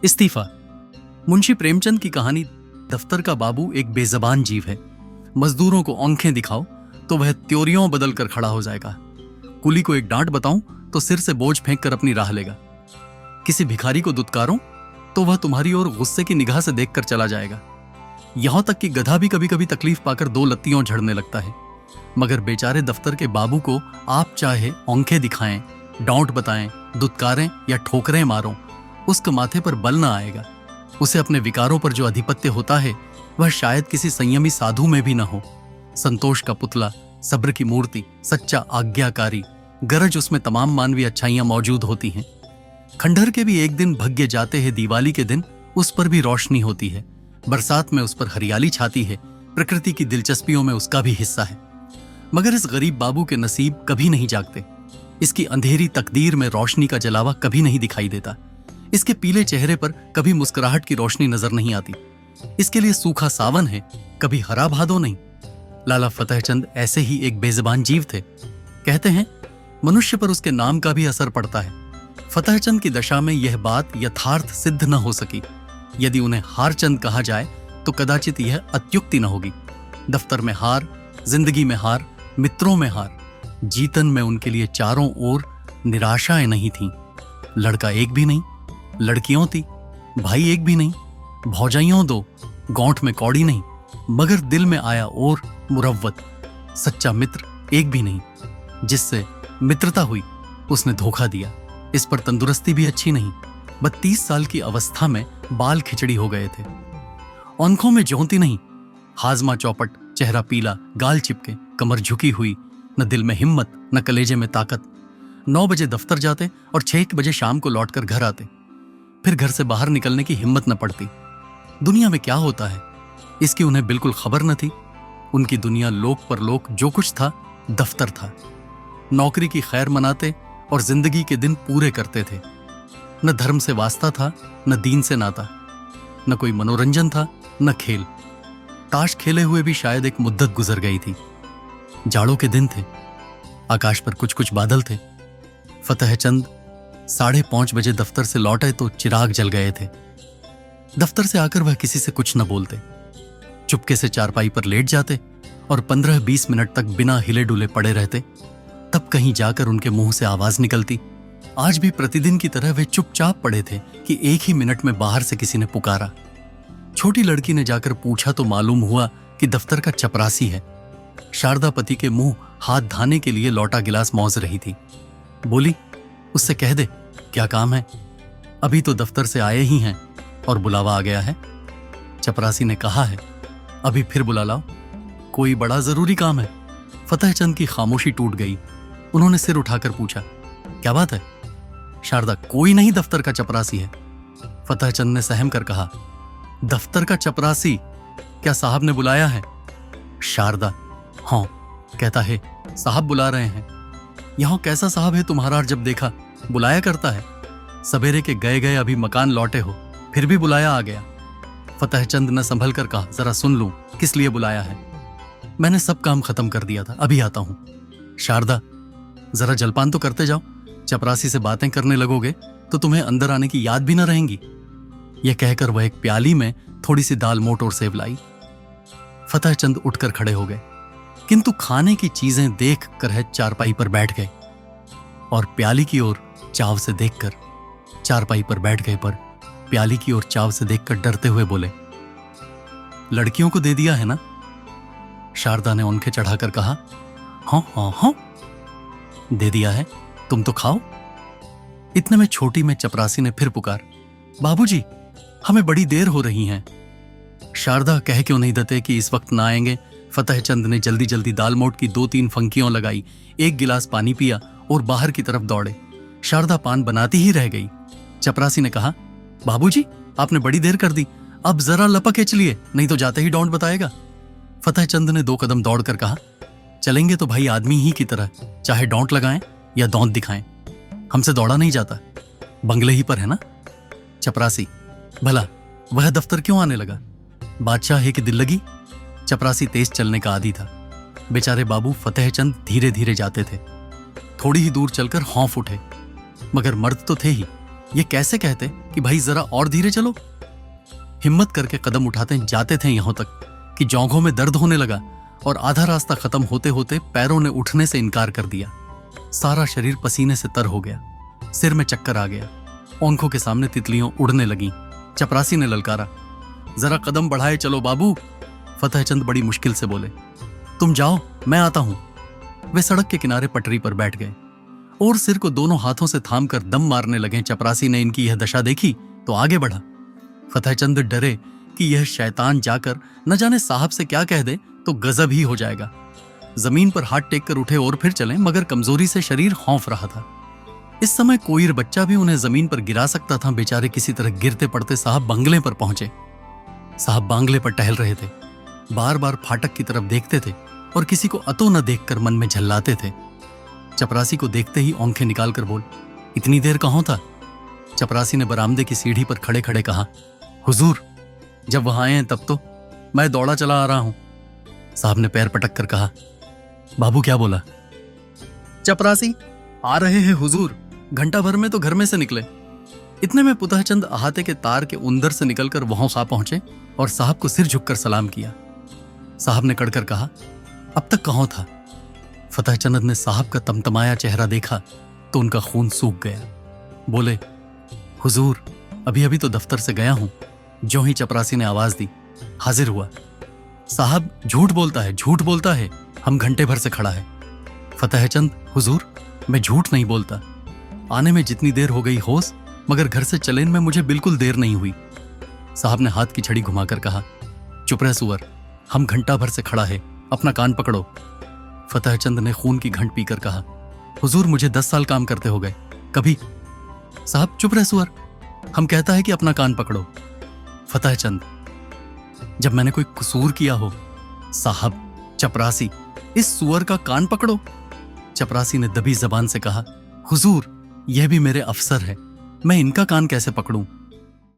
इस्तीफा। मुंशी प्रेमचंद की कहानी। दफ्तर का बाबू एक बेजबान जीव है। मजदूरों को आंखें दिखाओ तो वह त्योरियों बदल कर खड़ा हो जाएगा। कुली को एक डांट बताऊं तो सिर से बोझ फेंक कर अपनी राह लेगा। किसी भिखारी को दुत्कारो तो वह तुम्हारी ओर गुस्से की निगाह से देखकर चला जाएगा। यहां तक कि गधा भी कभी कभी तकलीफ पाकर दो लत्तियों झड़ने लगता है। मगर बेचारे दफ्तर के बाबू को आप चाहे आंखें दिखाएं, डांट बताएं, दुत्कारें या ठोकरें मारो, उसके माथे पर बल न आएगा। उसे अपने विकारों पर जो अधिपत्य होता है वह शायद किसी संयमी साधु में भी न हो। संतोष का पुतला, सब्र की मूर्ति, सच्चा आज्ञाकारी, गरज उसमें तमाम मानवीय अच्छाइयां मौजूद होती हैं। खंडहर के भी एक दिन भग्य जाते हैं। दिवाली के दिन उस पर भी रोशनी होती है। बरसात में उस पर हरियाली छाती है। प्रकृति की दिलचस्पियों में उसका भी हिस्सा है। मगर इस गरीब बाबू के नसीब कभी नहीं जागते। इसकी अंधेरी तकदीर में रोशनी का जलावा कभी नहीं दिखाई देता। इसके पीले चेहरे पर कभी मुस्कुराहट की रोशनी नजर नहीं आती। इसके लिए सूखा सावन है, कभी हरा भादो नहीं। लाला फतेहचंद ऐसे ही एक बेज़बान जीव थे। कहते हैं मनुष्य पर उसके नाम का भी असर पड़ता है। फतेहचंद की दशा में यह बात यथार्थ सिद्ध न हो सकी। यदि उन्हें हारचंद कहा जाए तो कदाचित यह अत्युक्ति न होगी। दफ्तर में हार, जिंदगी में हार, मित्रों में हार, जीतन में उनके लिए चारों ओर निराशाएं नहीं थीं। लड़का एक भी नहीं, लड़कियों थी, भाई एक भी नहीं, भौजाइयों दो, गौंठ में कौड़ी नहीं, मगर दिल में आया और मुरव्वत। सच्चा मित्र एक भी नहीं। जिससे मित्रता हुई उसने धोखा दिया। इस पर तंदुरुस्ती भी अच्छी नहीं। 32 साल की अवस्था में बाल खिचड़ी हो गए थे। आंखों में ज्योति नहीं, हाजमा चौपट, चेहरा पीला, गाल चिपके, कमर झुकी हुई, न दिल में हिम्मत, न कलेजे में ताकत। 9 बजे दफ्तर जाते और 6 बजे शाम को लौटकर घर आते। फिर घर से बाहर निकलने की हिम्मत न पड़ती। दुनिया में क्या होता है इसकी उन्हें बिल्कुल खबर न थी। उनकी दुनिया लोक परलोक जो कुछ था दफ्तर था। नौकरी की खैर मनाते और जिंदगी के दिन पूरे करते थे। न धर्म से वास्ता था, न दीन से नाता, न कोई मनोरंजन था, न खेल। ताश खेले हुए भी शायद एक मुद्दत गुजर गई थी। जाड़ों के दिन थे, आकाश पर कुछ कुछ बादल थे। फतेहचंद 5:30 बजे दफ्तर से लौटे तो चिराग जल गए थे। दफ्तर से आकर वह किसी से कुछ न बोलते। चुपके से चारपाई पर लेट जाते और 15-20 मिनट तक बिना हिले डुले पड़े रहते। तब कहीं जाकर उनके मुंह से आवाज निकलती। आज भी प्रतिदिन की तरह वे चुपचाप पड़े थे कि एक ही मिनट में बाहर से किसी ने पुकारा। छोटी लड़की ने जाकर पूछा तो मालूम हुआ कि दफ्तर का चपरासी है। शारदा पति के मुंह हाथ धाने के लिए लौटा गिलास मौज रही थी। बोली, उससे कह दे क्या काम है, अभी तो दफ्तर से आए ही हैं और बुलावा आ गया है। चपरासी ने कहा है अभी फिर बुला लाओ, कोई बड़ा जरूरी काम है। फतेहचंद की खामोशी टूट गई। उन्होंने सिर उठाकर पूछा, क्या बात है? शारदा, कोई नहीं, दफ्तर का चपरासी है। फतेहचंद ने सहम कर कहा, दफ्तर का चपरासी? क्या साहब ने बुलाया है? शारदा, हाँ, कहता है साहब बुला रहे हैं। यहां कैसा साहब है तुम्हारा? जब देखा बुलाया करता है। सवेरे के गए गए अभी मकान लौटे हो, फिर भी बुलाया आ गया। फतेहचंद ने संभल कर कहा, जरा सुन लूं किस लिए बुलाया है। मैंने सब काम खत्म कर दिया था, अभी आता हूं। शारदा, जरा जलपान तो करते जाओ। चपरासी से बातें करने लगोगे तो तुम्हें अंदर आने की याद भी न रहेंगी। यह कहकर वह एक प्याली में थोड़ी सी दाल, मोट और सेव लाई। फतेहचंद उठकर खड़े हो गए, किंतु खाने की चीजें देख कर चारपाई पर बैठ गए और प्याली की ओर चाव से देखकर चारपाई पर बैठ गए, पर प्याली की ओर चाव से देखकर डरते हुए बोले, लड़कियों को दे दिया है ना? शारदा ने उनके चढ़ाकर कहा, हाँ हाँ हाँ, दे दिया है, तुम तो खाओ। इतने में छोटी में चपरासी ने फिर पुकार, बाबूजी, हमें बड़ी देर हो रही है। शारदा कह क्यों नहीं देते कि इस वक्त ना आएंगे। फतेहचंद ने जल्दी जल्दी दाल मोट की 2-3 फंकियों लगाई, एक गिलास पानी पिया और बाहर की तरफ दौड़े। शारदा पान बनाती ही रह गई। चपरासी ने कहा, बाबूजी, आपने बड़ी देर कर दी, अब जरा लपक चलिए, नहीं तो जाते ही डांट बताएगा। फतेहचंद ने 2 कदम दौड़कर कहा, चलेंगे तो भाई आदमी ही की तरह, चाहे डांट लगाएं या दौंत दिखाएं, हमसे दौड़ा नहीं जाता, बंगले ही पर है ना। चपरासी, भला वह दफ्तर क्यों आने लगा? बादशाह है कि दिल लगी? चपरासी तेज चलने का आदी था। बेचारे बाबू फतेहचंद धीरे धीरे जाते थे। थोड़ी ही दूर चलकर हौंफ उठे, मगर मर्द तो थे ही, ये कैसे कहते कि भाई जरा और धीरे चलो। हिम्मत करके कदम उठाते जाते थे यहां तक कि जोंघों में दर्द होने लगा और आधा रास्ता खत्म होते होते पैरों ने उठने से इनकार कर दिया। सारा शरीर पसीने से तर हो गया, सिर में चक्कर आ गया, आंखों के सामने तितलियां उड़ने लगीं। चपरासी ने ललकारा, जरा कदम बढ़ाए चलो बाबू। फतेहचंद बड़ी मुश्किल से बोले, तुम जाओ मैं आता हूं। वे सड़क के किनारे पटरी पर बैठ गए और सिर को दोनों हाथों से थाम कर दम मारने लगे। चपरासी ने इनकी यह दशा देखी तो आगे बढ़ा। फतेहचंद डरे कि यह शैतान जाकर न जाने साहब से क्या कह दे तो गजब ही हो जाएगा। जमीन पर हाथ टेक कर उठे और फिर चले, मगर कमजोरी से शरीर हौंफ रहा था। इस समय कोई बच्चा भी उन्हें जमीन पर गिरा सकता था। बेचारे किसी तरह गिरते पड़ते साहब बंगले पर पहुंचे। साहब बांगले पर टहल रहे थे, बार बार फाटक की तरफ देखते थे और किसी को अतो न देखकर मन में झल्लाते थे। चपरासी को देखते ही आंखें निकालकर बोल, इतनी देर कहाँ था? चपरासी ने बरामदे की सीढ़ी पर खड़े खड़े कहा, हुजूर जब वहां आए हैं तब तो मैं दौड़ा चला आ रहा हूं। साहब ने पैर पटक कर कहा, बाबू क्या बोला? चपरासी, आ रहे हैं हुजूर, घंटा भर में तो घर में से निकले। इतने में फतेहचंद अहाते के तार के उंदर से निकलकर वहां सा पहुंचे और साहब को सिर झुककर सलाम किया। साहब ने कड़कर कहा, अब तक कहाँ था? फतेहचंद ने साहब का तमतमाया चेहरा देखा तो उनका खून सूख गया। बोले, हुजूर अभी अभी तो दफ्तर से गया हूं। जो ही चपरासी ने आवाज दी, हाजिर हुआ। साहब झूठ बोलता है, हम घंटे भर से खड़ा है। फतेहचंद, हुजूर मैं झूठ नहीं बोलता, आने में जितनी देर हो गई होश, मगर घर से चलेन में मुझे बिल्कुल देर नहीं हुई। साहब ने हाथ की छड़ी घुमाकर कहा, चुप रह सुअर, हम घंटा भर से खड़ा है, अपना कान पकड़ो। फतेहचंद ने खून की घंट पीकर कहा, हुजूर मुझे 10 साल काम करते हो गए, कभी। साहब चुप रह सुअर, हम कहता है कि अपना कान पकड़ो। फतेहचंद, जब मैंने कोई कसूर किया हो। साहब, चपरासी, इस सुअर का कान पकड़ो। चपरासी ने दबी जबान से कहा, हुजूर यह भी मेरे अफसर है, मैं इनका कान कैसे पकड़ूं?